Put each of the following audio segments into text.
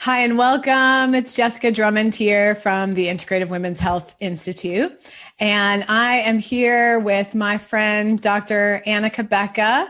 Hi and welcome. It's Jessica Drummond here from the Integrative Women's Health Institute. And I am here with my friend, Dr. Anna Cabeca.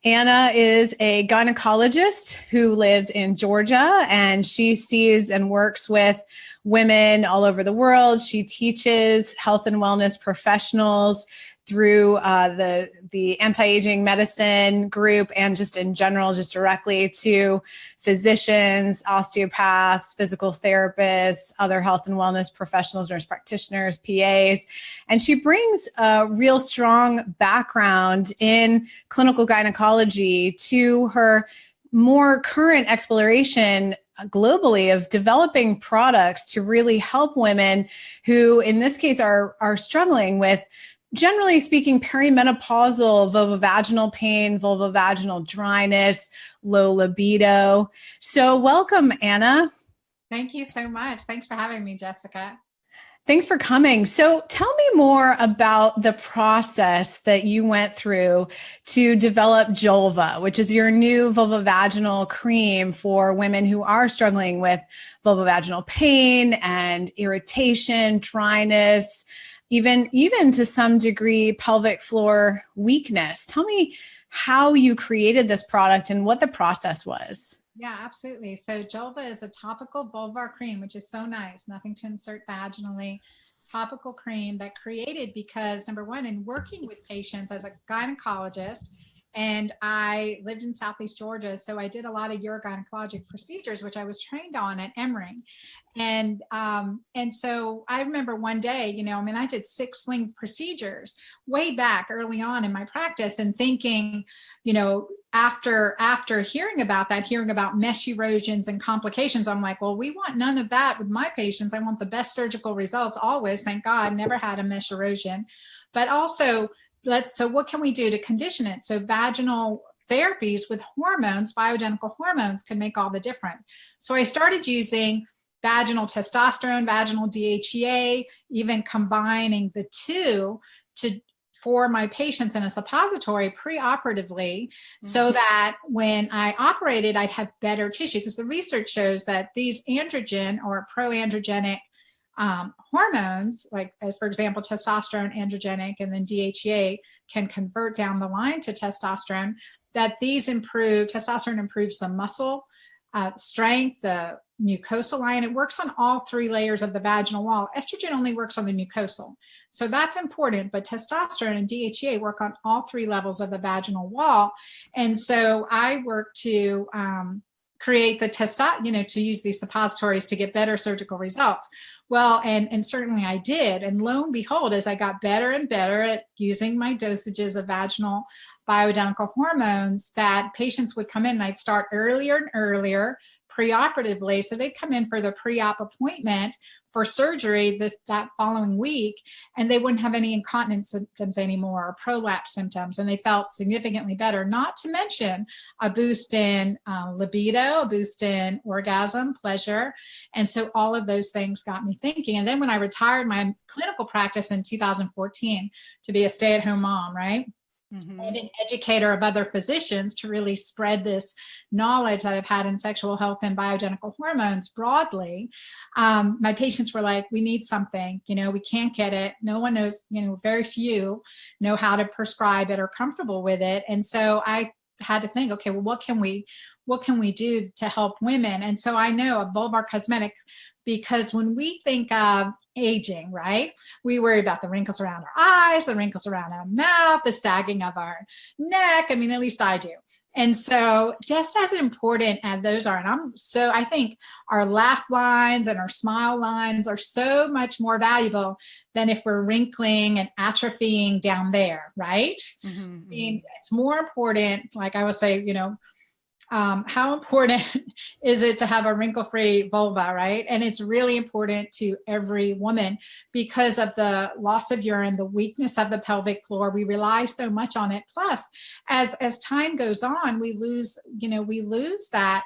Anna is a gynecologist who lives in Georgia, and she sees and works with women all over the world. She teaches health and wellness professionals through the anti-aging medicine group, and just in general, just directly to physicians, osteopaths, physical therapists, other health and wellness professionals, nurse practitioners, PAs. And she brings a real strong background in clinical gynecology to her more current exploration globally of developing products to really help women who, in this case, are struggling with, generally speaking, perimenopausal vulvovaginal pain, vulvovaginal dryness, low libido. So welcome, Anna. Thank you so much. Thanks for having me, Jessica. Thanks for coming. So tell me more about the process that you went through to develop Julva, which is your new vulvovaginal cream for women who are struggling with vulvovaginal pain and irritation, dryness, even to some degree, pelvic floor weakness. Tell me how you created this product and what the process was. Yeah, absolutely. So Julva is a topical vulvar cream, which is so nice. Nothing to insert vaginally. Topical cream that created because, number one, in working with patients as a gynecologist, and I lived in Southeast Georgia, so I did a lot of urogynecologic procedures, which I was trained on at Emory. And so I remember one day, I did 6 sling procedures way back early on in my practice, and thinking, after hearing about that, hearing about mesh erosions and complications, I'm like, well, we want none of that with my patients. I want the best surgical results always. Thank God, never had a mesh erosion. But also, so what can we do to condition it? So vaginal therapies with hormones, bioidentical hormones, can make all the difference. So I started using vaginal testosterone, vaginal DHEA, even combining the two for my patients in a suppository preoperatively, so that when I operated, I'd have better tissue. Because the research shows that these androgen or proandrogenic hormones, like for example, testosterone, androgenic, and then DHEA can convert down the line to testosterone, that these improve, testosterone improves the muscle strength, the mucosal line. It works on all 3 layers of the vaginal wall. Estrogen only works on the mucosal. So that's important, but testosterone and DHEA work on all 3 levels of the vaginal wall. And so I work to create the testosterone, to use these suppositories to get better surgical results. Well, and certainly I did. And lo and behold, as I got better and better at using my dosages of vaginal bioidentical hormones, that patients would come in, and I'd start earlier and earlier preoperatively. So they'd come in for the pre-op appointment for surgery that following week, and they wouldn't have any incontinence symptoms anymore, or prolapse symptoms, and they felt significantly better. Not to mention a boost in libido, a boost in orgasm, pleasure. And so all of those things got me thinking. And then when I retired my clinical practice in 2014 to be a stay-at-home mom, right? Mm-hmm. And an educator of other physicians to really spread this knowledge that I've had in sexual health and bioidentical hormones broadly. My patients were like, we need something, we can't get it. No one knows, very few know how to prescribe it or comfortable with it. And so I had to think, okay, well, what can we do to help women? And so I know a vulvar cosmetic, because when we think of aging, right, we worry about the wrinkles around our eyes, the wrinkles around our mouth, the sagging of our neck. I mean, at least I do. And so just as important as those are, and I think our laugh lines and our smile lines are so much more valuable than if we're wrinkling and atrophying down there, right? Mm-hmm. I mean, it's more important, like I would say, how important is it to have a wrinkle-free vulva, right? And it's really important to every woman because of the loss of urine, the weakness of the pelvic floor. We rely so much on it. Plus, as time goes on, we lose that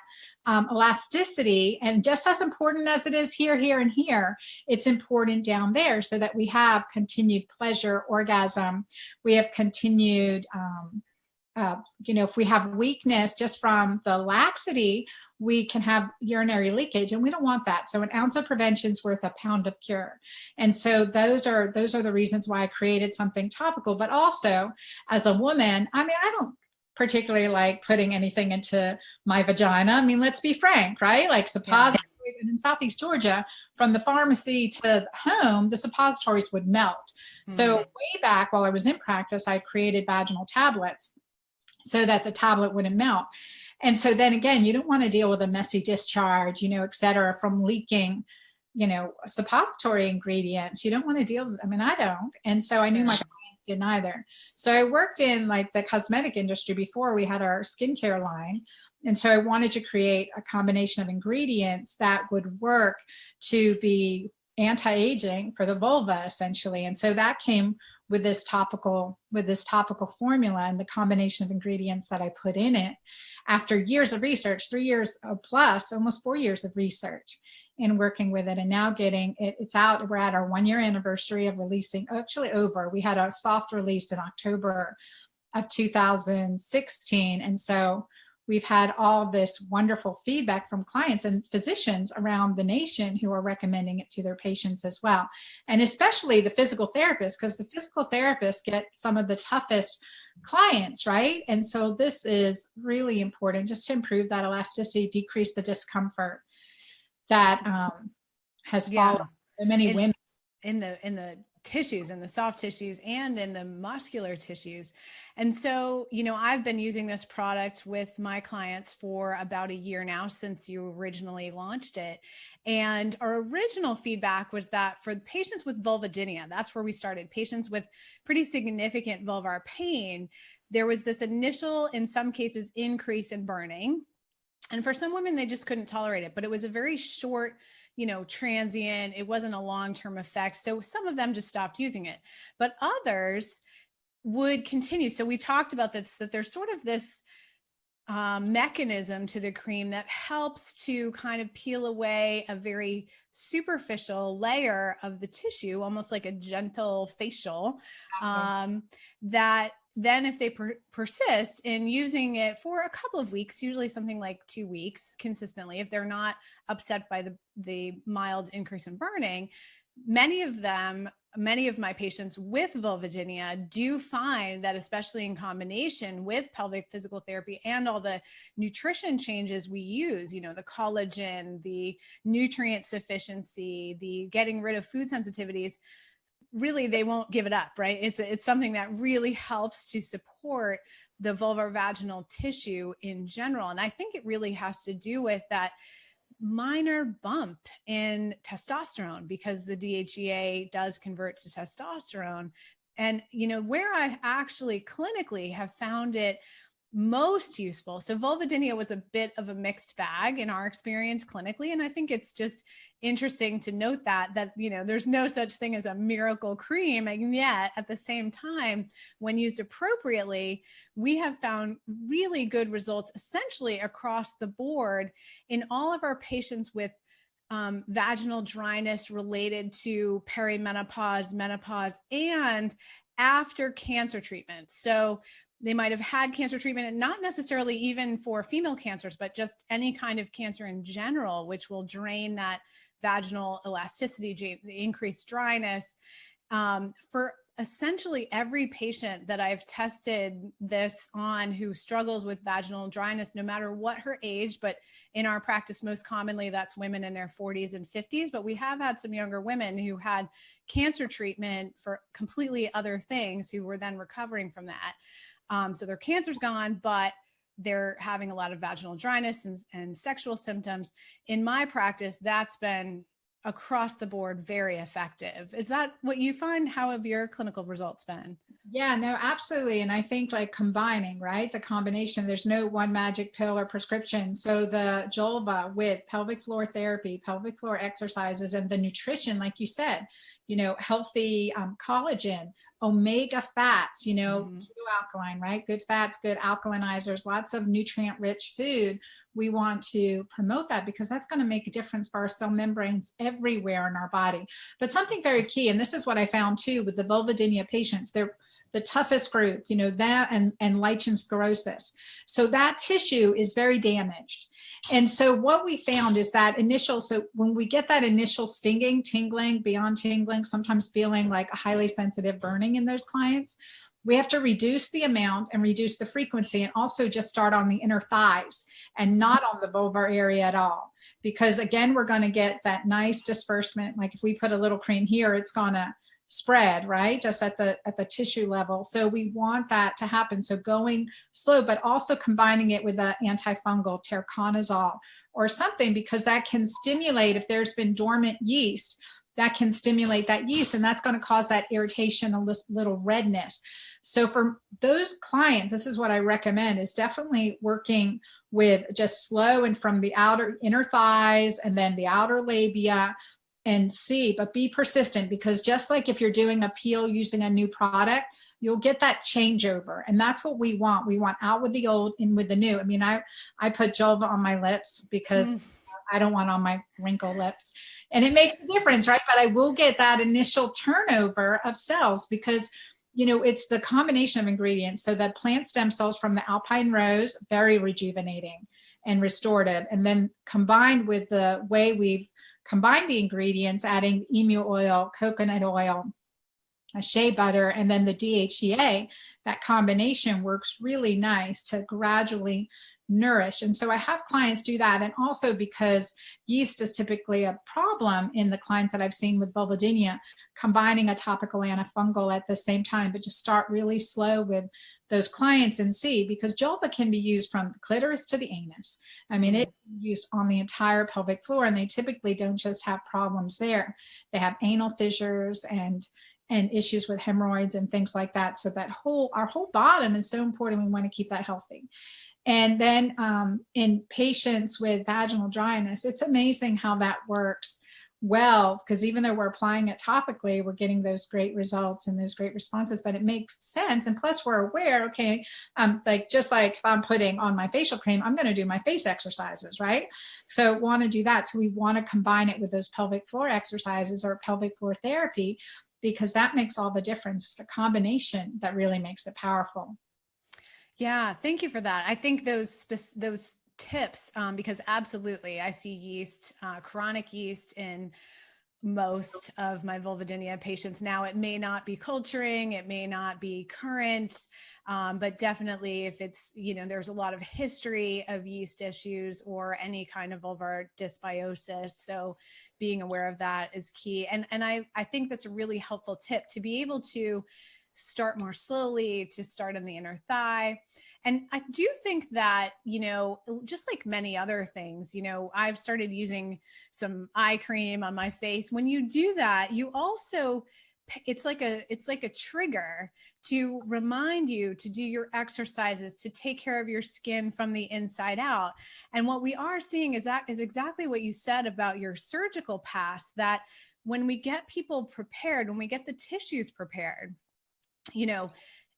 elasticity. And just as important as it is here, here, and here, it's important down there, so that we have continued pleasure, orgasm. We have continued if we have weakness just from the laxity, we can have urinary leakage, and we don't want that. So an ounce of prevention is worth a pound of cure. And so those are the reasons why I created something topical. But also, as a woman, I mean, I don't particularly like putting anything into my vagina. I mean, let's be frank, right? Like suppositories, and in Southeast Georgia, from the pharmacy to home, the suppositories would melt. So way back while I was in practice, I created vaginal tablets so that the tablet wouldn't melt. And so then again, you don't want to deal with a messy discharge, et cetera, from leaking, suppository ingredients. You don't want to deal with, I mean, I don't. And so I knew my clients didn't either. So I worked in like the cosmetic industry before we had our skincare line. And so I wanted to create a combination of ingredients that would work to be anti-aging for the vulva, essentially. And so that came with this topical formula and the combination of ingredients that I put in it after years of research, 3 years plus, almost 4 years of research in working with it, and now getting it's out. We're at our 1 year anniversary of releasing, actually over. We had a soft release in October of 2016. And so we've had all this wonderful feedback from clients and physicians around the nation who are recommending it to their patients as well. And especially the physical therapists, because the physical therapists get some of the toughest clients, right? And so this is really important just to improve that elasticity, decrease the discomfort that has followed so many women. In the tissues, in the soft tissues and in the muscular tissues. And so, I've been using this product with my clients for about a year now since you originally launched it. And our original feedback was that for patients with vulvodynia, that's where we started, patients with pretty significant vulvar pain, there was this initial, in some cases, increase in burning. And for some women, they just couldn't tolerate it, but it was a very short, transient. It wasn't a long-term effect. So some of them just stopped using it, but others would continue. So we talked about this, that there's sort of this mechanism to the cream that helps to kind of peel away a very superficial layer of the tissue, almost like a gentle facial, that then if they persist in using it for a couple of weeks, usually something like 2 weeks consistently, if they're not upset by the mild increase in burning, many of my patients with vulvodynia do find that, especially in combination with pelvic physical therapy and all the nutrition changes we use, the collagen, the nutrient sufficiency, the getting rid of food sensitivities, really they won't give it up, right? It's something that really helps to support the vulvar-vaginal tissue in general. And I think it really has to do with that minor bump in testosterone, because the DHEA does convert to testosterone. And, where I actually clinically have found it most useful. So vulvodynia was a bit of a mixed bag in our experience clinically. And I think it's just interesting to note that, there's no such thing as a miracle cream. And yet at the same time, when used appropriately, we have found really good results essentially across the board in all of our patients with vaginal dryness related to perimenopause, menopause, and after cancer treatment. So they might have had cancer treatment, and not necessarily even for female cancers, but just any kind of cancer in general, which will drain that vaginal elasticity, increased dryness. For essentially every patient that I've tested this on who struggles with vaginal dryness, no matter what her age, but in our practice, most commonly that's women in their 40s and 50s, but we have had some younger women who had cancer treatment for completely other things who were then recovering from that. So their cancer's gone, but they're having a lot of vaginal dryness and sexual symptoms. In my practice, that's been across the board very effective. Is that what you find? How have your clinical results been? Yeah, no, absolutely. And I think like combining, right? The combination, there's no one magic pill or prescription. So the Julva with pelvic floor therapy, pelvic floor exercises, and the nutrition, like you said, healthy collagen, omega fats, alkaline, right? Good fats, good alkalinizers, lots of nutrient rich food. We want to promote that because that's going to make a difference for our cell membranes everywhere in our body. But something very key, and this is what I found too with the vulvodynia patients, the toughest group, that and lichen sclerosis. So that tissue is very damaged. And so what we found is that so when we get that initial stinging, tingling, beyond tingling, sometimes feeling like a highly sensitive burning in those clients, we have to reduce the amount and reduce the frequency, and also just start on the inner thighs and not on the vulvar area at all. Because again, we're going to get that nice disbursement. Like if we put a little cream here, it's going to spread, right? Just at the tissue level. So we want that to happen. So going slow, but also combining it with an antifungal, tericonazole or something, because that can stimulate, if there's been dormant yeast, that can stimulate that yeast, and that's going to cause that irritation, a little redness. So for those clients, this is what I recommend, is definitely working with just slow and from the inner thighs and then the outer labia, and see, but be persistent, because just like if you're doing a peel using a new product, you'll get that changeover. And that's what we want. We want out with the old, in with the new. I mean, I put Julva on my lips because I don't want on my wrinkle lips, and it makes a difference, right? But I will get that initial turnover of cells, because it's the combination of ingredients. So that plant stem cells from the alpine rose, very rejuvenating and restorative. And then combined with the way we've combined the ingredients, adding emu oil, coconut oil, shea butter, and then the DHEA, that combination works really nice to gradually nourish. And so I have clients do that. And also because yeast is typically a problem in the clients that I've seen with vulvodynia, combining a topical antifungal at the same time, but just start really slow with those clients and see, because Julva can be used from the clitoris to the anus. I mean, it's used on the entire pelvic floor, and they typically don't just have problems there. They have anal fissures and issues with hemorrhoids and things like that. So that our whole bottom is so important. We want to keep that healthy. And then in patients with vaginal dryness, it's amazing how that works well, because even though we're applying it topically, we're getting those great results and those great responses, but it makes sense. And plus we're aware, okay, just like if I'm putting on my facial cream, I'm going to do my face exercises, right? So want to do that. So we want to combine it with those pelvic floor exercises or pelvic floor therapy, because that makes all the difference. It's the combination that really makes it powerful. Yeah, thank you for that. I think those tips, because absolutely, I see yeast, chronic yeast in most of my vulvodynia patients. Now, it may not be culturing, it may not be current, but definitely if it's, there's a lot of history of yeast issues or any kind of vulvar dysbiosis. So being aware of that is key. And I think that's a really helpful tip, to be able to start more slowly, to start in the inner thigh. And I do think that, just like many other things, I've started using some eye cream on my face. When you do that, you also, it's like a trigger to remind you to do your exercises, to take care of your skin from the inside out. And what we are seeing is exactly what you said about your surgical past, that when we get people prepared, when we get the tissues prepared,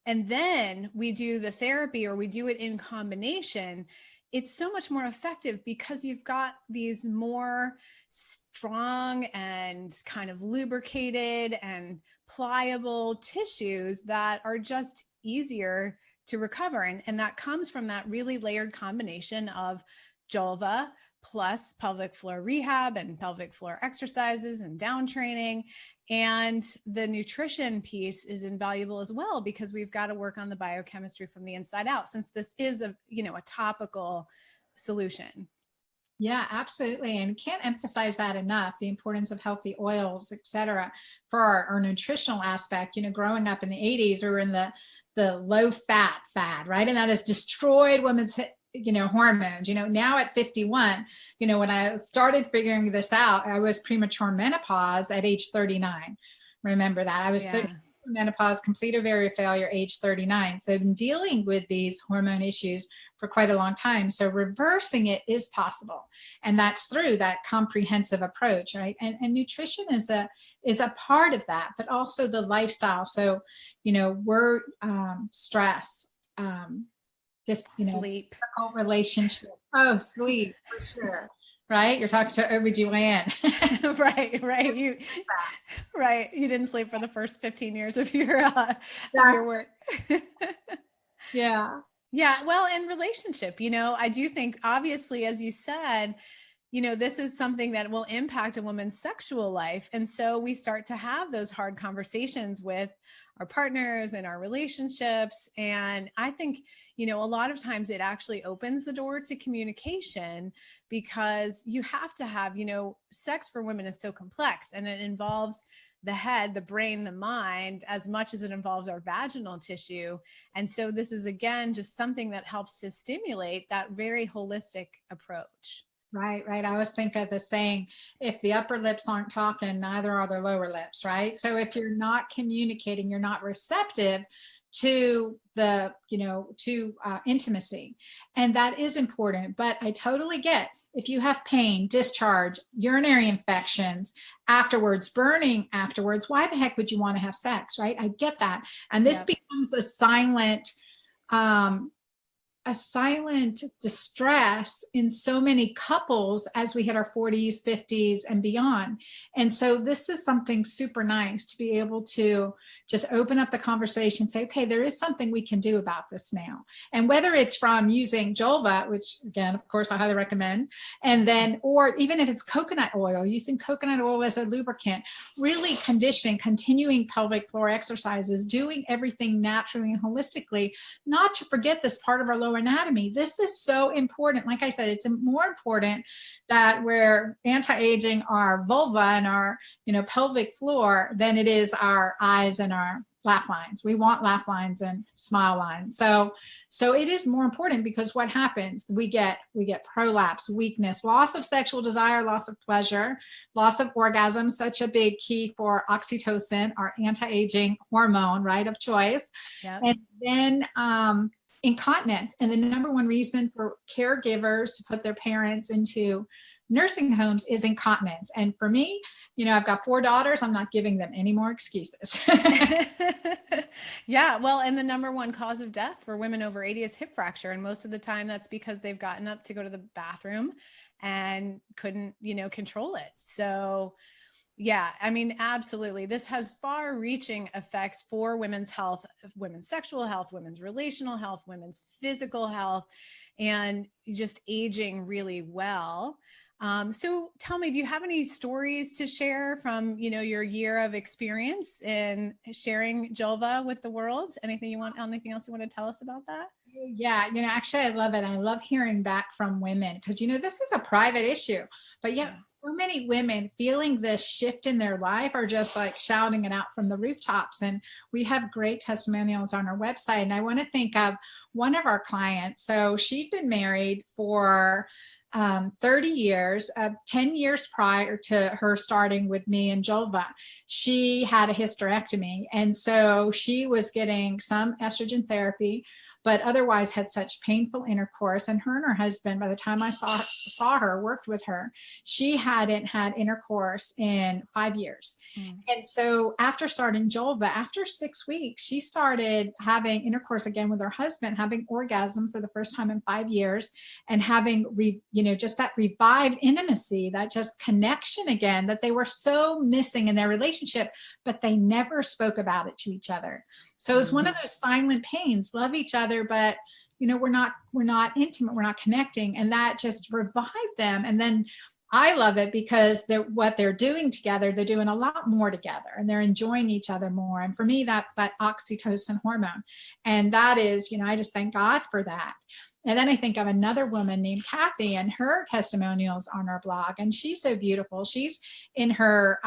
and then we do the therapy or we do it in combination, it's so much more effective, because you've got these more strong and kind of lubricated and pliable tissues that are just easier to recover. And that comes from that really layered combination of Julva plus pelvic floor rehab and pelvic floor exercises and down training. And the nutrition piece is invaluable as well, because we've got to work on the biochemistry from the inside out, since this is a topical solution. Yeah, absolutely. And can't emphasize that enough, the importance of healthy oils, et cetera, for our nutritional aspect. Growing up in the 80s, we were in the low fat fad, right? And that has destroyed women's hormones. Now at 51, when I started figuring this out, I was premature menopause at age 39. Remember that. I was menopause, complete ovarian failure, age 39. So I've been dealing with these hormone issues for quite a long time. So reversing it is possible. And that's through that comprehensive approach, right? And nutrition is a part of that, but also the lifestyle. So, we're stress, just, sleep, relationship. Oh, sleep for sure. right? You're talking to OBGYN. Right. You didn't sleep for the first 15 years of your work. Yeah. Yeah. Well, in relationship, I do think, obviously, as you said, this is something that will impact a woman's sexual life. And so we start to have those hard conversations with our partners and our relationships. And I think, a lot of times it actually opens the door to communication, because you have to have, sex for women is so complex, and it involves the head, the brain, the mind, as much as it involves our vaginal tissue. And so this is, again, just something that helps to stimulate that very holistic approach. Right. I always think of the saying, if the upper lips aren't talking, neither are the lower lips, right? So if you're not communicating, you're not receptive to intimacy. And that is important. But I totally get, if you have pain, discharge, urinary infections afterwards, burning afterwards, why the heck would you want to have sex, right? I get that. And this becomes a silent distress in so many couples as we hit our 40s, 50s, and beyond. And so this is something super nice to be able to just open up the conversation, say, okay, there is something we can do about this now. And whether it's from using Julva, which again, of course, I highly recommend, and then, or even if it's coconut oil, using coconut oil as a lubricant, really conditioning, continuing pelvic floor exercises, doing everything naturally and holistically, not to forget this part of our lower anatomy. This is so important. Like I said, it's more important that we're anti-aging our vulva and our, pelvic floor than it is our eyes and our laugh lines. We want laugh lines and smile lines. So it is more important, because what happens? We get prolapse, weakness, loss of sexual desire, loss of pleasure, loss of orgasm, such a big key for oxytocin, our anti-aging hormone, right, of choice. Yep. And then incontinence. And the number one reason for caregivers to put their parents into nursing homes is incontinence. And for me, I've got 4 daughters. I'm not giving them any more excuses. Yeah. Well, and the number one cause of death for women over 80 is hip fracture. And most of the time that's because they've gotten up to go to the bathroom and couldn't, control it. So yeah, I mean, absolutely. This has far reaching effects for women's health, women's sexual health, women's relational health, women's physical health, and just aging really well. So tell me, do you have any stories to share from, your year of experience in sharing Julva with the world? Anything else you want to tell us about that? Yeah, actually, I love it. I love hearing back from women, because, this is a private issue, but so many women feeling this shift in their life are just like shouting it out from the rooftops. And we have great testimonials on our website. And I want to think of one of our clients. So she'd been married for 30 years, 10 years prior to her starting with me and Julva. She had a hysterectomy. And so she was getting some estrogen therapy, but otherwise had such painful intercourse. And her husband, by the time I saw her, worked with her, she hadn't had intercourse in 5 years. And so after starting Julva, after 6 weeks, she started having intercourse again with her husband, having orgasm for the first time in 5 years, and having, just that revived intimacy, that just connection again that they were so missing in their relationship, but they never spoke about it to each other. So it's one of those silent pains, love each other, but we're not intimate, we're not connecting, and that just revived them. And then I love it because what they're doing together, they're doing a lot more together, and they're enjoying each other more. And for me, that's that oxytocin hormone. And that is, I just thank God for that. And then I think of another woman named Kathy, and her testimonials on our blog. And she's so beautiful. She's in her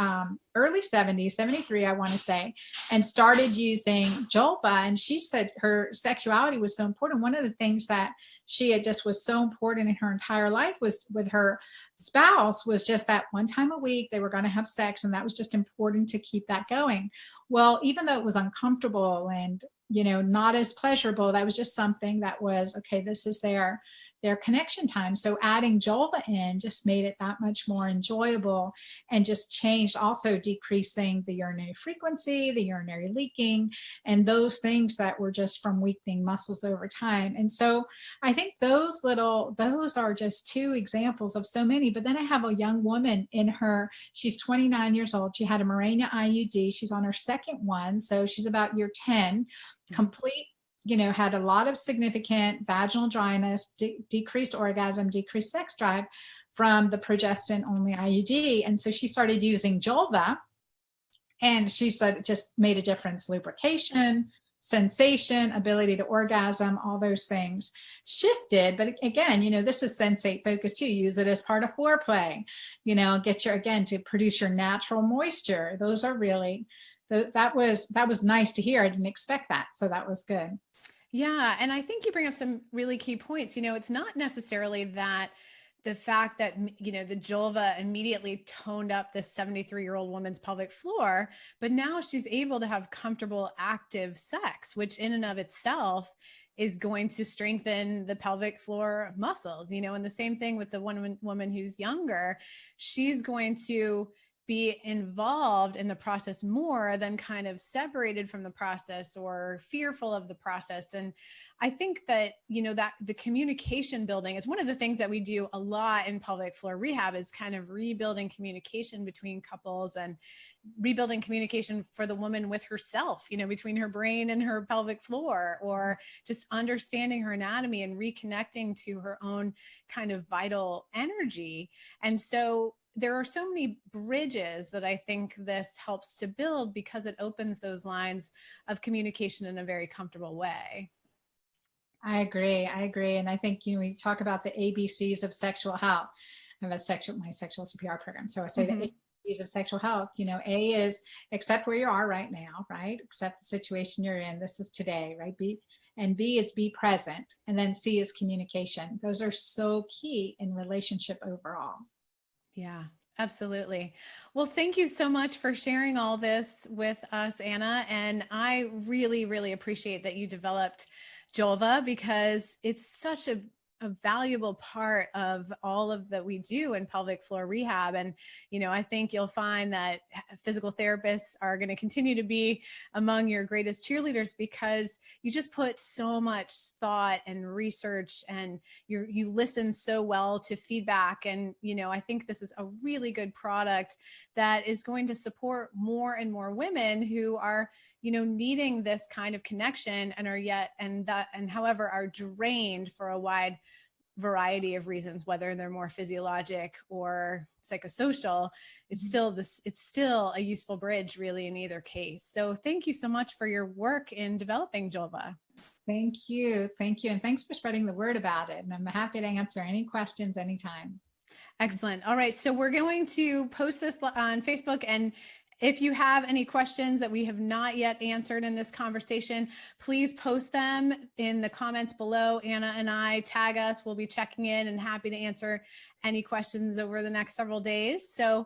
early 70s, 73, I want to say, and started using Julva. And she said her sexuality was so important. One of the things that she had just was so important in her entire life was with her spouse was just that one time a week they were going to have sex. And that was just important to keep that going. Well, even though it was uncomfortable and not as pleasurable, that was just something that was, okay, this is their their connection time. So adding Julva in just made it that much more enjoyable, and just changed, also decreasing the urinary frequency, the urinary leaking, and those things that were just from weakening muscles over time. And so I think those are just two examples of so many. But then I have a young woman she's 29 years old. She had a Mirena IUD. She's on her second one. So she's about year 10, complete, had a lot of significant vaginal dryness, decreased orgasm, decreased sex drive from the progestin only IUD. And so she started using Julva, and she said it just made a difference. Lubrication, sensation, ability to orgasm, all those things shifted. But again, this is sensate focused too. Use it as part of foreplay, to produce your natural moisture. Those are really, that was nice to hear. I didn't expect that. So that was good. Yeah. And I think you bring up some really key points. It's not necessarily that the fact that, the Julva immediately toned up this 73-year-old woman's pelvic floor, but now she's able to have comfortable, active sex, which in and of itself is going to strengthen the pelvic floor muscles, and the same thing with the woman who's younger. She's going to be involved in the process more than kind of separated from the process or fearful of the process. And I think that, that the communication building is one of the things that we do a lot in pelvic floor rehab, is kind of rebuilding communication between couples and rebuilding communication for the woman with herself, between her brain and her pelvic floor, or just understanding her anatomy and reconnecting to her own kind of vital energy. And so there are so many bridges that I think this helps to build, because it opens those lines of communication in a very comfortable way. I agree. And I think, we talk about the ABCs of sexual health. I have my sexual CPR program. So I say the ABCs of sexual health, A is accept where you are right now, right? Accept the situation you're in. This is today, right? B is be present. And then C is communication. Those are so key in relationship overall. Yeah, absolutely. Well, thank you so much for sharing all this with us, Anna. And I really, really appreciate that you developed Julva, because it's such a valuable part of all of that we do in pelvic floor rehab. And, I think you'll find that physical therapists are going to continue to be among your greatest cheerleaders, because you just put so much thought and research, and you listen so well to feedback. And, I think this is a really good product that is going to support more and more women who are, needing this kind of connection and however are drained for a wide variety of reasons, whether they're more physiologic or psychosocial. It's still a useful bridge really in either case. So thank you so much for your work in developing Julva. Thank you. And thanks for spreading the word about it. And I'm happy to answer any questions anytime. Excellent. All right. So we're going to post this on Facebook, and if you have any questions that we have not yet answered in this conversation, please post them in the comments below. Anna and I tag us. We'll be checking in and happy to answer any questions over the next several days. So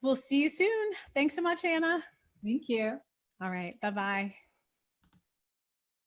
we'll see you soon. Thanks so much, Anna. Thank you. All right. Bye-bye.